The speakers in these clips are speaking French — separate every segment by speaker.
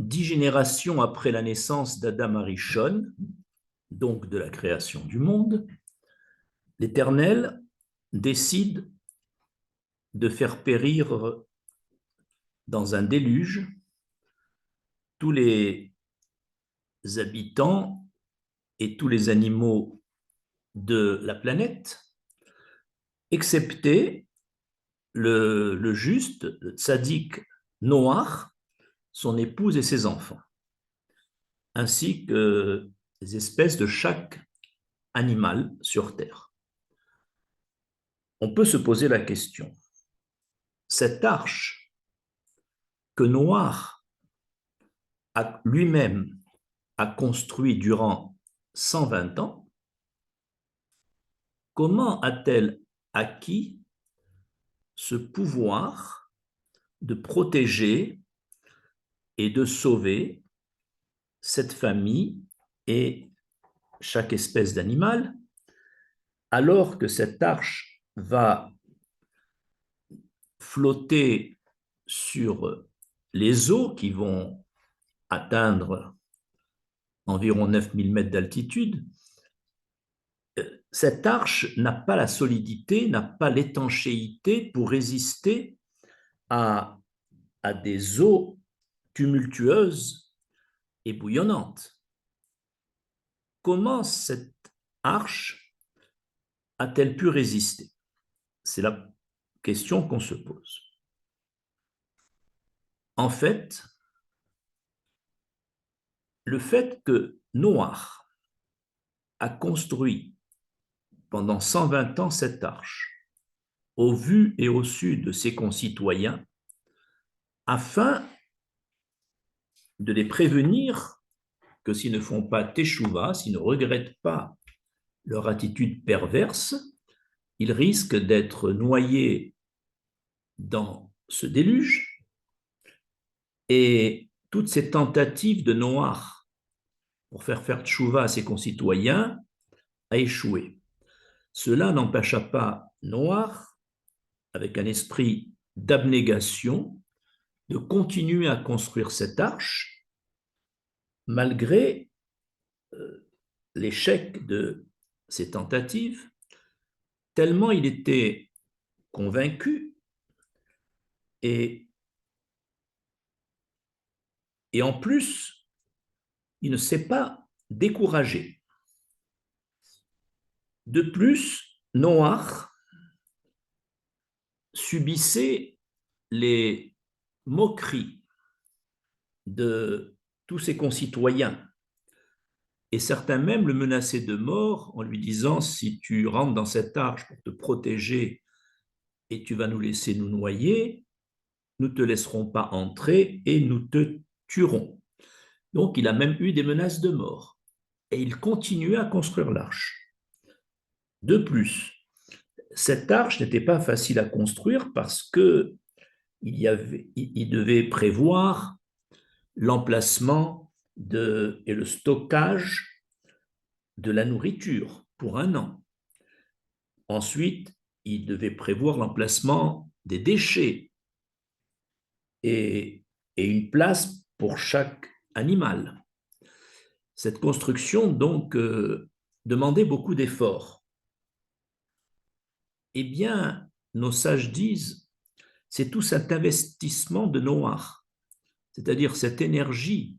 Speaker 1: 10 générations après la naissance d'Adam Arishon, donc de la création du monde, l'Éternel décide de faire périr dans un déluge tous les habitants et tous les animaux de la planète, excepté le juste, le tzaddik Noach, son épouse et ses enfants, ainsi que les espèces de chaque animal sur Terre. On peut se poser la question, cette arche que Noach lui-même a construit durant 120 ans, comment a-t-elle acquis ce pouvoir de protéger et de sauver cette famille et chaque espèce d'animal, alors que cette arche va flotter sur les eaux qui vont atteindre environ 9000 mètres d'altitude. Cette arche n'a pas la solidité, n'a pas l'étanchéité pour résister à des eaux tumultueuses et bouillonnantes. Comment cette arche a-t-elle pu résister? C'est la question qu'on se pose. En fait, le fait que Noach a construit pendant 120 ans cette arche, au vu et au su de ses concitoyens, afin de les prévenir que s'ils ne font pas teshuva, s'ils ne regrettent pas leur attitude perverse, ils risquent d'être noyés dans ce déluge. Et toutes ces tentatives de Noach pour faire teshuva à ses concitoyens a échoué. Cela n'empêcha pas Noach, avec un esprit d'abnégation, de continuer à construire cette arche malgré l'échec de ses tentatives, tellement il était convaincu et en plus, il ne s'est pas découragé. De plus, Noach subissait les moqueries de tous ses concitoyens et certains même le menaçaient de mort en lui disant: si tu rentres dans cette arche pour te protéger et tu vas nous laisser nous noyer, nous ne te laisserons pas entrer et nous te tuerons. Donc il a même eu des menaces de mort et il continuait à construire l'arche. De plus, cette arche n'était pas facile à construire parce que il devait prévoir l'emplacement et le stockage de la nourriture pour un an. Ensuite, il devait prévoir l'emplacement des déchets et une place pour chaque animal. Cette construction, donc, demandait beaucoup d'efforts. Eh bien, nos sages disent, c'est tout cet investissement de Noach, c'est-à-dire cette énergie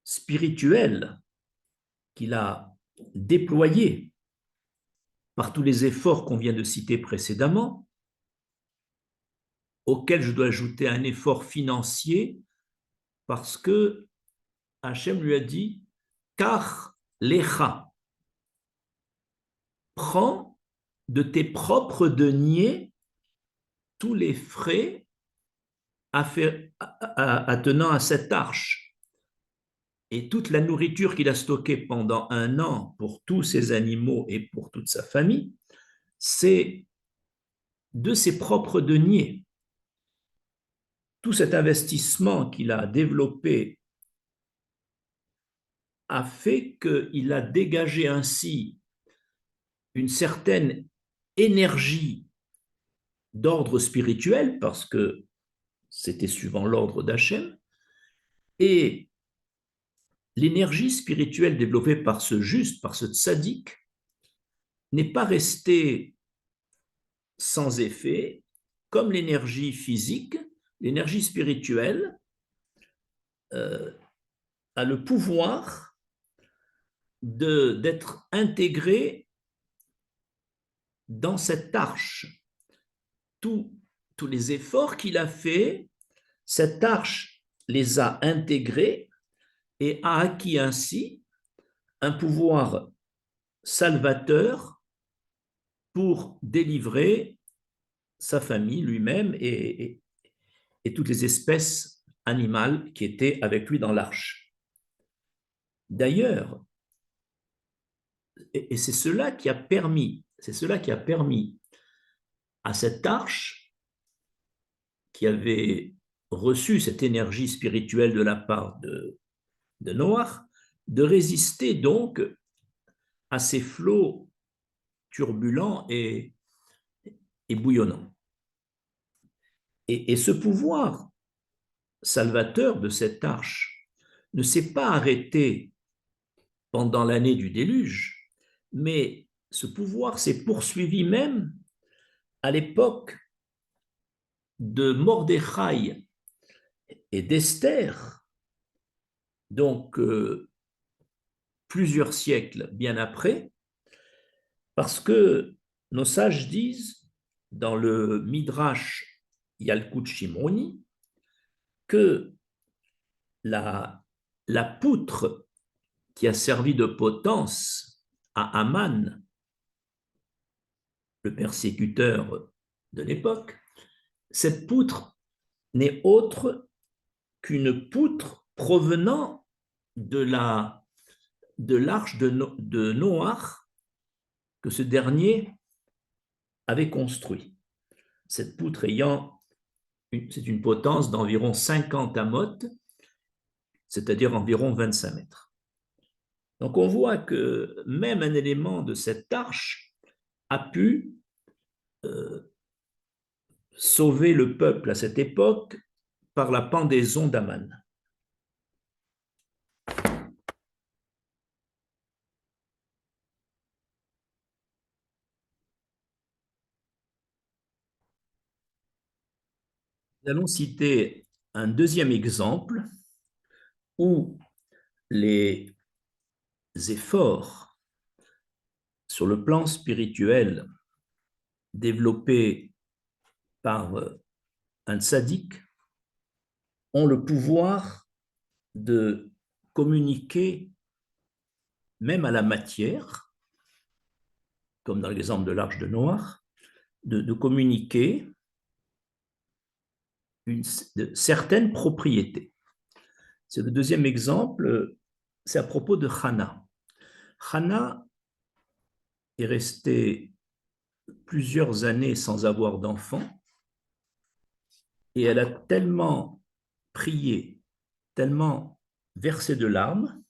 Speaker 1: spirituelle qu'il a déployée par tous les efforts qu'on vient de citer précédemment, auquel je dois ajouter un effort financier parce que Hachem lui a dit: car lecha, prends de tes propres deniers tous les frais attenant à cette arche. Et toute la nourriture qu'il a stockée pendant un an pour tous ses animaux et pour toute sa famille, c'est de ses propres deniers. Tout cet investissement qu'il a développé a fait qu'il a dégagé ainsi une certaine énergie d'ordre spirituel, parce que c'était suivant l'ordre d'Hachem, Et l'énergie spirituelle développée par ce juste, par ce tzaddik, n'est pas restée sans effet, comme l'énergie physique. L'énergie spirituelle a le pouvoir d'être intégrée dans cette arche. Tous les efforts qu'il a faits, cette arche les a intégrés et a acquis ainsi un pouvoir salvateur pour délivrer sa famille, lui-même et toutes les espèces animales qui étaient avec lui dans l'arche. D'ailleurs, et c'est cela qui a permis à cette arche qui avait reçu cette énergie spirituelle de la part de Noach de résister donc à ces flots turbulents et bouillonnants. Et ce pouvoir salvateur de cette arche ne s'est pas arrêté pendant l'année du déluge, mais ce pouvoir s'est poursuivi même à l'époque de Mordechai et d'Esther, donc plusieurs siècles bien après, parce que nos sages disent dans le Midrash Yalkut Shimoni que la poutre qui a servi de potence à Aman, le persécuteur de l'époque, cette poutre n'est autre qu'une poutre provenant de l'arche de Noach que ce dernier avait construit. Cette poutre c'est une potence d'environ 50 amotes, c'est-à-dire environ 25 mètres. Donc on voit que même un élément de cette arche a pu sauver le peuple à cette époque par la pendaison d'Aman. Nous allons citer un deuxième exemple où les efforts sur le plan spirituel développés par un tzaddik ont le pouvoir de communiquer même à la matière, comme dans l'exemple de l'arche de Noach, de communiquer certaines propriétés. C'est le deuxième exemple, c'est à propos de Hannah. Hannah est restée plusieurs années sans avoir d'enfant et elle a tellement prié, tellement versé de larmes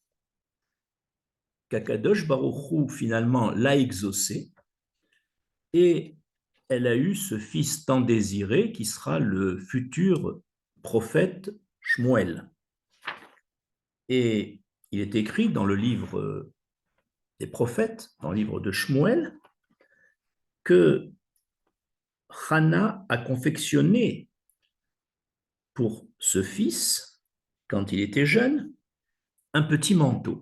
Speaker 1: qu'Akadosh Baruch Hu finalement l'a exaucée et elle a eu ce fils tant désiré qui sera le futur prophète Shmuel. Et il est écrit dans le livre des prophètes, dans le livre de Shmuel, que Hannah a confectionné pour ce fils, quand il était jeune, un petit manteau.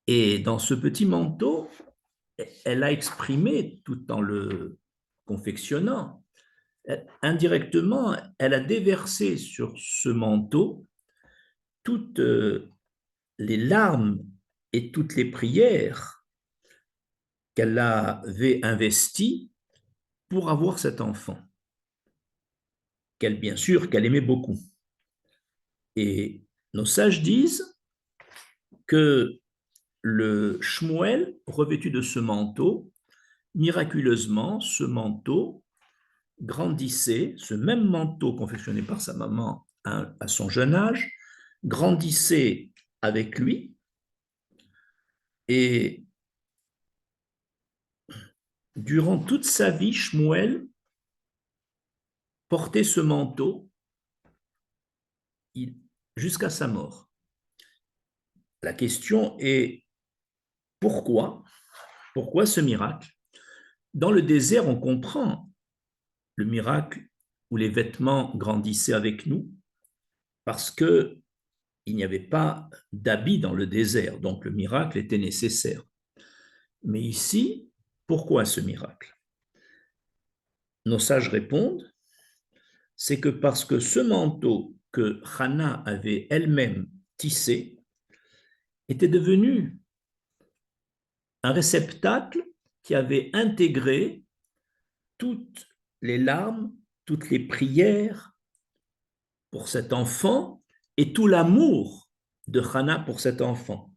Speaker 1: Et dans ce petit manteau, elle a exprimé, tout en le confectionnant, indirectement, elle a déversé sur ce manteau toutes les larmes et toutes les prières qu'elle avait investies pour avoir cet enfant, bien sûr, qu'elle aimait beaucoup. Et nos sages disent que le Shmuel, revêtu de ce manteau, miraculeusement, ce manteau grandissait, ce même manteau confectionné par sa maman à son jeune âge, grandissait avec lui et durant toute sa vie, Shmuel portait ce manteau. jusqu'à sa mort. La question est pourquoi? Pourquoi ce miracle? Dans le désert, on comprend le miracle où les vêtements grandissaient avec nous parce que il n'y avait pas d'habits dans le désert, donc le miracle était nécessaire. Mais ici, pourquoi ce miracle? Nos sages répondent, c'est que parce que ce manteau que Hannah avait elle-même tissé était devenu un réceptacle qui avait intégré toutes les larmes, toutes les prières pour cet enfant et tout l'amour de Hannah pour cet enfant.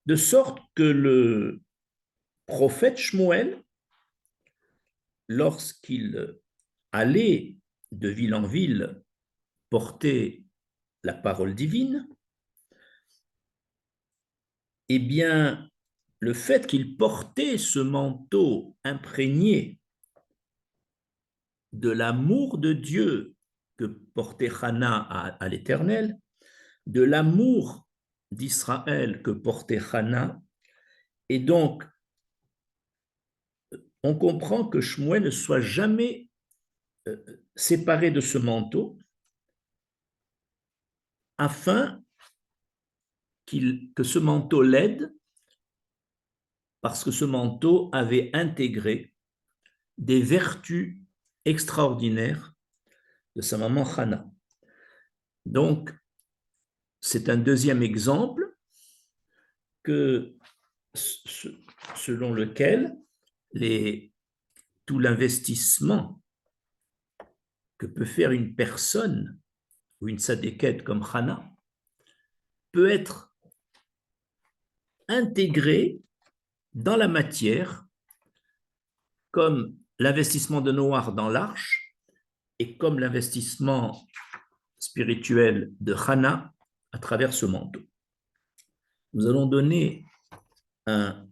Speaker 1: De sorte que le prophète Shmuel, lorsqu'il allait de ville en ville porter la parole divine, eh bien, le fait qu'il portait ce manteau imprégné de l'amour de Dieu que portait Hannah à l'Éternel, de l'amour d'Israël que portait Hannah, et donc on comprend que Shmuel ne soit jamais séparé de ce manteau afin que ce manteau l'aide, parce que ce manteau avait intégré des vertus extraordinaires de sa maman Hannah. Donc, c'est un deuxième exemple que, selon lequel tout l'investissement que peut faire une personne ou une sadéquette comme Hannah peut être intégré dans la matière comme l'investissement de Noir dans l'arche et comme l'investissement spirituel de Hannah à travers ce manteau. Nous allons donner un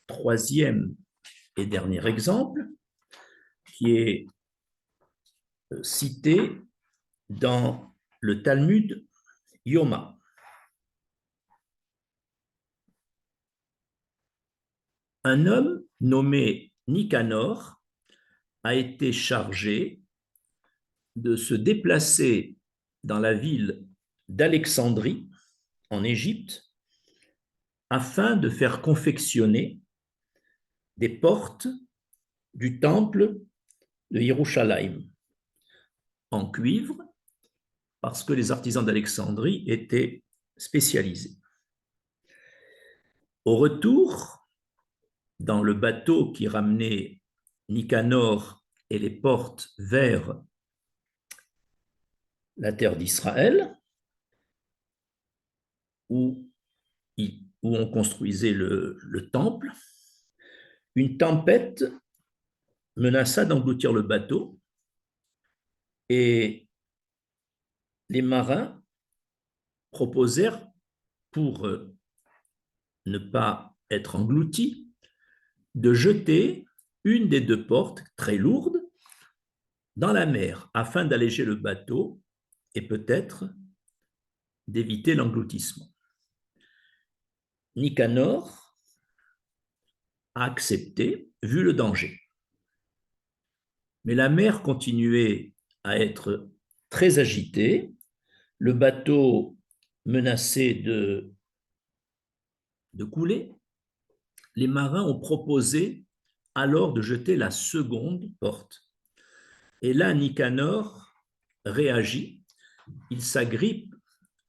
Speaker 1: troisième et dernier exemple qui est cité dans le Talmud Yoma. Un homme nommé Nicanor a été chargé de se déplacer dans la ville d'Alexandrie, en Égypte, afin de faire confectionner des portes du temple de Yerushalayim en cuivre, parce que les artisans d'Alexandrie étaient spécialisés. Au retour, dans le bateau qui ramenait Nicanor et les portes vers la terre d'Israël, où on construisait le temple, une tempête menaça d'engloutir le bateau et les marins proposèrent, pour ne pas être engloutis, de jeter une des deux portes très lourdes dans la mer afin d'alléger le bateau et peut-être d'éviter l'engloutissement. Nicanor a accepté, vu le danger. Mais la mer continuait à être très agitée, le bateau menaçait de couler. Les marins ont proposé alors de jeter la seconde porte. Et là, Nicanor réagit, il s'agrippe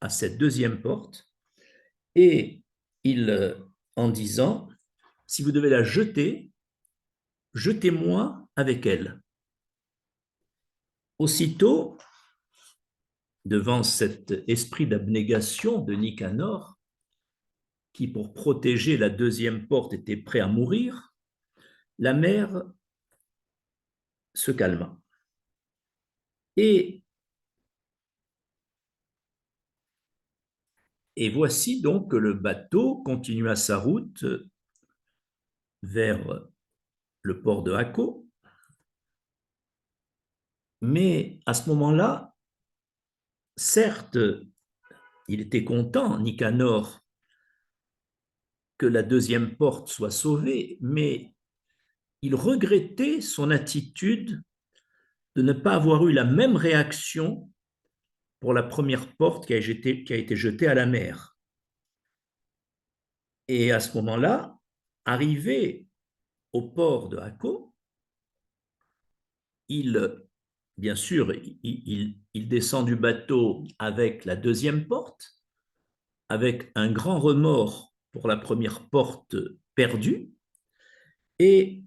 Speaker 1: à cette deuxième porte et en disant, si vous devez la jeter, jetez-moi avec elle. Aussitôt, devant cet esprit d'abnégation de Nicanor, qui pour protéger la deuxième porte était prêt à mourir, la mer se calma. Et voici donc que le bateau continua sa route vers le port de Akko. Mais à ce moment-là, certes, il était content, Nicanor, que la deuxième porte soit sauvée, mais il regrettait son attitude de ne pas avoir eu la même réaction pour la première porte qui a été jetée à la mer. Et à ce moment-là, arrivé au port de Akko, bien sûr, il descend du bateau avec la deuxième porte, avec un grand remords pour la première porte perdue, et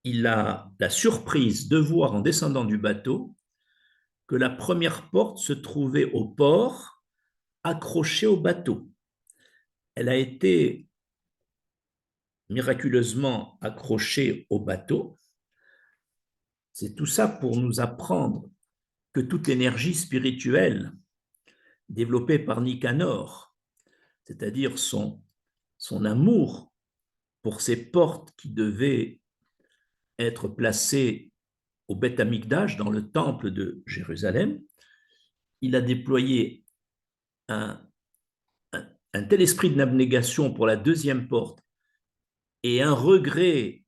Speaker 1: il a la surprise de voir en descendant du bateau que la première porte se trouvait au port, accrochée au bateau. Elle a été miraculeusement accrochée au bateau. C'est tout ça pour nous apprendre que toute l'énergie spirituelle développée par Nicanor, c'est-à-dire son amour pour ces portes qui devaient être placées au Beth Amikdash, dans le temple de Jérusalem, il a déployé un, un tel esprit d'abnégation pour la deuxième porte et un regret,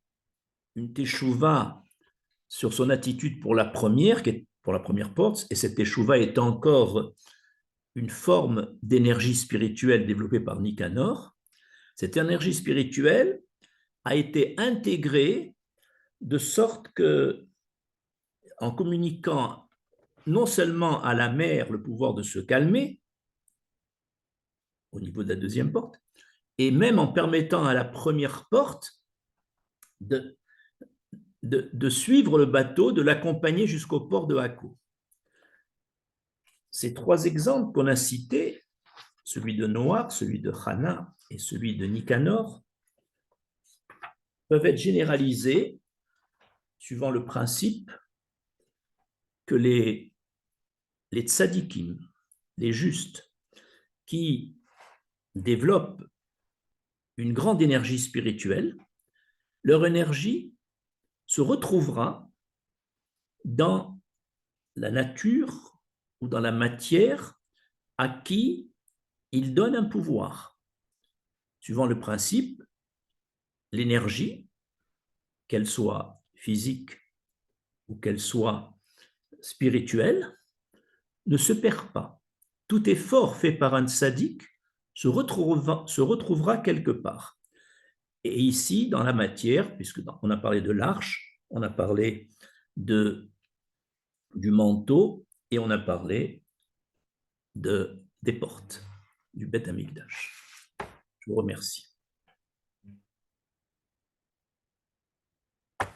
Speaker 1: une teshuva sur son attitude pour la première, qui est pour la première porte, et cette teshuva est encore une forme d'énergie spirituelle développée par Nicanor. Cette énergie spirituelle a été intégrée de sorte que, en communiquant non seulement à la mer le pouvoir de se calmer au niveau de la deuxième porte, et même en permettant à la première porte de, de suivre le bateau, de l'accompagner jusqu'au port de Akko. Ces trois exemples qu'on a cités, celui de Noach, celui de Hana et celui de Nicanor, peuvent être généralisés suivant le principe que les tzadikim, les justes, qui développent une grande énergie spirituelle, leur énergie se retrouvera dans la nature ou dans la matière à qui ils donnent un pouvoir. Suivant le principe, l'énergie, qu'elle soit physique ou qu'elle soit spirituelle, ne se perd pas. Tout effort fait par un tzaddik se retrouvera quelque part. Et ici, dans la matière, puisque on a parlé de l'arche, on a parlé du manteau et on a parlé des portes du Beth Amikdash. Je vous remercie.